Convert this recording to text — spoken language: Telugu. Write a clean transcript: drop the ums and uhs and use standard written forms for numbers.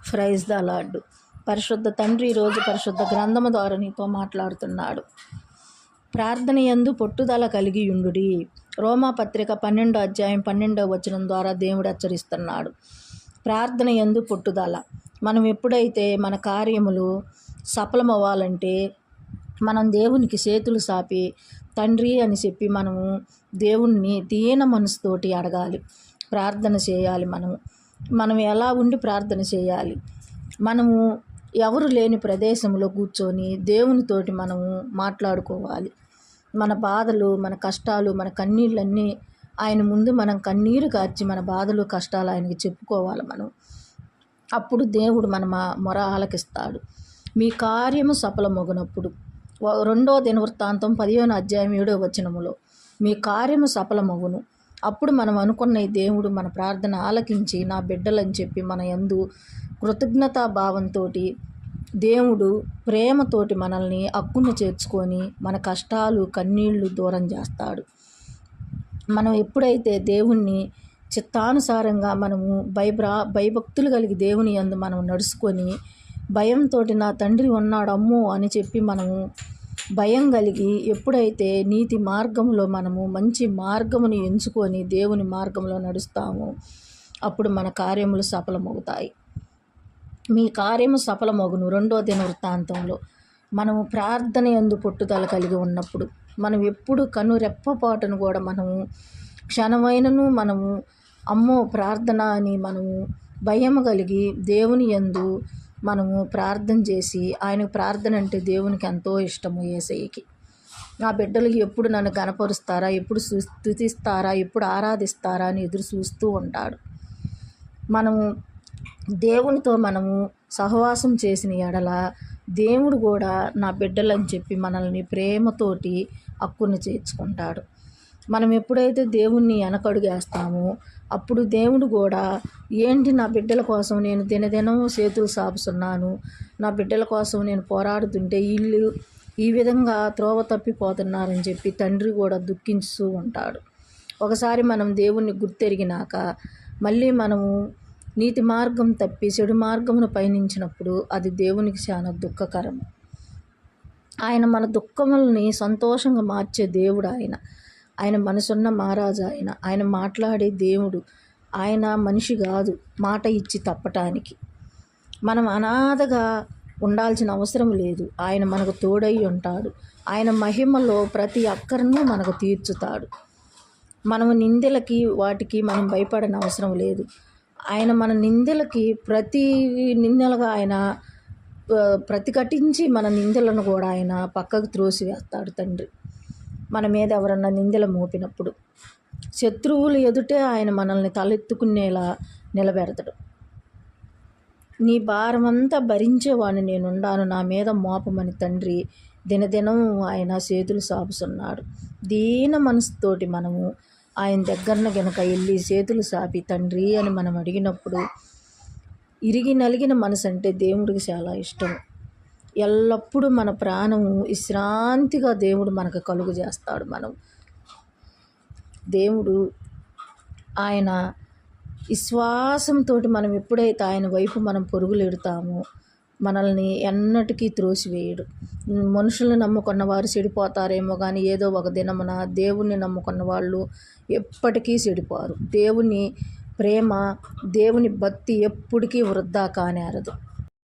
Praise the lord. పరిశుద్ధ తండ్రి ఈరోజు పరిశుద్ధ గ్రంథము ద్వారా నీతో మాట్లాడుతున్నాడు. ప్రార్థన యందు పట్టుదల కలిగి యుండుడి. రోమాపత్రిక 12వ అధ్యాయం 12వ వచనం ద్వారా దేవుడు హెచ్చరిస్తున్నాడు. ప్రార్థన యందు పట్టుదల. మనం ఎప్పుడైతే మన కార్యములు సఫలమవ్వాలంటే మనం దేవునికి చేతులు సాపి తండ్రి అని చెప్పి మనము దేవుణ్ణి దీన మనసుతోటి అడగాలి, ప్రార్థన చేయాలి. మనం ఎలా ఉండి ప్రార్థన చేయాలి? మనము ఎవరు లేని ప్రదేశంలో కూర్చొని దేవునితోటి మనము మాట్లాడుకోవాలి. మన బాధలు, మన కష్టాలు, మన కన్నీళ్ళన్నీ ఆయన ముందు మనం కన్నీరు కార్చి మన బాధలు కష్టాలు ఆయనకి చెప్పుకోవాలి. అప్పుడు దేవుడు మన మొర ఆలకిస్తాడు. మీ కార్యము సఫలమగునప్పుడు 2వ దినవృత్తాంతం 15వ అధ్యాయం 7వ వచనములో మీ కార్యము సఫలమగును. అప్పుడు మనం అనుకున్న ఈ దేవుడు మన ప్రార్థన ఆలకించి నా బిడ్డలని చెప్పి మన యందు కృతజ్ఞతా భావంతో దేవుడు ప్రేమతోటి మనల్ని అక్కున చేర్చుకొని మన కష్టాలు కన్నీళ్లు దూరం చేస్తాడు. మనం ఎప్పుడైతే దేవుణ్ణి చిత్తానుసారంగా మనము భయభక్తులు కలిగి దేవుని యందు మనం నడుచుకొని భయంతో నా తండ్రి ఉన్నాడు అమ్మో అని చెప్పి మనము భయం కలిగి ఎప్పుడైతే నీతి మార్గంలో మనము మంచి మార్గమును ఎంచుకొని దేవుని మార్గంలో నడుస్తామో అప్పుడు మన కార్యములు సఫలమవుతాయి. మీ కార్యము సఫలమగును. 2వ దినవృత్తాంతంలో మనము ప్రార్థన యందు పట్టుదల కలిగి ఉన్నప్పుడు మనం ఎప్పుడు కనురెప్పపాటును కూడా మనము క్షణమైనను మనము అమ్మో ప్రార్థన అని మనము భయం కలిగి దేవుని యందు మనము ప్రార్థన చేసి, ఆయనకు ప్రార్థన అంటే దేవునికి ఎంతో ఇష్టము. యేసయ్యకి నా బిడ్డలకి ఎప్పుడు నన్ను గనపరుస్తారా, ఎప్పుడు స్తుతిస్తారా, ఎప్పుడు ఆరాధిస్తారా అని ఎదురు చూస్తూ ఉంటాడు. మనము దేవునితో మనము సహవాసం చేసిన ఎడల దేవుడు కూడా నా బిడ్డలని చెప్పి మనల్ని ప్రేమతోటి హక్కును చేర్చుకుంటాడు. మనం ఎప్పుడైతే దేవుణ్ణి వెనకడుగేస్తామో అప్పుడు దేవుడు కూడా ఏంటి నా బిడ్డల కోసం నేను దినదినం చేతులు సాపుతున్నాను, నా బిడ్డల కోసం నేను పోరాడుతుంటే వీళ్ళు ఈ విధంగా త్రోవ తప్పిపోతున్నారని చెప్పి తండ్రి కూడా దుఃఖిస్తూ ఉంటాడు. ఒకసారి మనం దేవుణ్ణి గుర్తెరిగినాక మళ్ళీ మనము నీతి మార్గం తప్పి చెడు మార్గమును పయనించినప్పుడు అది దేవునికి చాలా దుఃఖకరము. ఆయన మన దుఃఖములని సంతోషంగా మార్చే దేవుడు. ఆయన మనసున్న మహారాజు. ఆయన మాట్లాడే దేవుడు. ఆయన మనిషి కాదు మాట ఇచ్చి తప్పటానికి. మనం అనాథగా ఉండాల్సిన అవసరం లేదు. ఆయన మనకు తోడై ఉంటాడు. ఆయన మహిమలో ప్రతి అక్కరను మనకు తీర్చుతాడు. మనము నిందలకి వాటికి మనం భయపడని అవసరం లేదు. ఆయన మన నిందలకి ప్రతి నిందలుగా ఆయన ప్రతిఘటించి మన నిందలను కూడా ఆయన పక్కకు త్రోసివేస్తాడు తండ్రి. మన మీద ఎవరన్నా నిందలు మోపినప్పుడు శత్రువులు ఎదుటే ఆయన మనల్ని తలెత్తుకునేలా నిలబెడతాడు. నీ భారమంతా భరించేవాడిని నేనుండాను, నా మీద మోపమని తండ్రి దినదినం ఆయన చేతులు సాపుతున్నాడు. దీన మనసుతోటి మనము ఆయన దగ్గరన గనక వెళ్ళి చేతులు సాపి తండ్రి అని మనం అడిగినప్పుడు ఇరిగి నలిగిన మనసు అంటే దేవుడికి చాలా ఇష్టం. ఎల్లప్పుడూ మన ప్రాణము విశ్రాంతిగా దేవుడు మనకు కలుగు చేస్తాడు. దేవుడు ఆయన విశ్వాసంతో మనం ఎప్పుడైతే ఆయన వైపు మనం పొరుగులెడతామో మనల్ని ఎన్నటికీ త్రోసివేయడు. మనుషులను నమ్ముకున్న వారు చెడిపోతారేమో కానీ ఏదో ఒక దినమున దేవుణ్ణి నమ్ముకున్న వాళ్ళు ఎప్పటికీ చెడిపోరు. దేవుని ప్రేమ, దేవుని భక్తి ఎప్పటికీ వృద్ధా కానేరదు.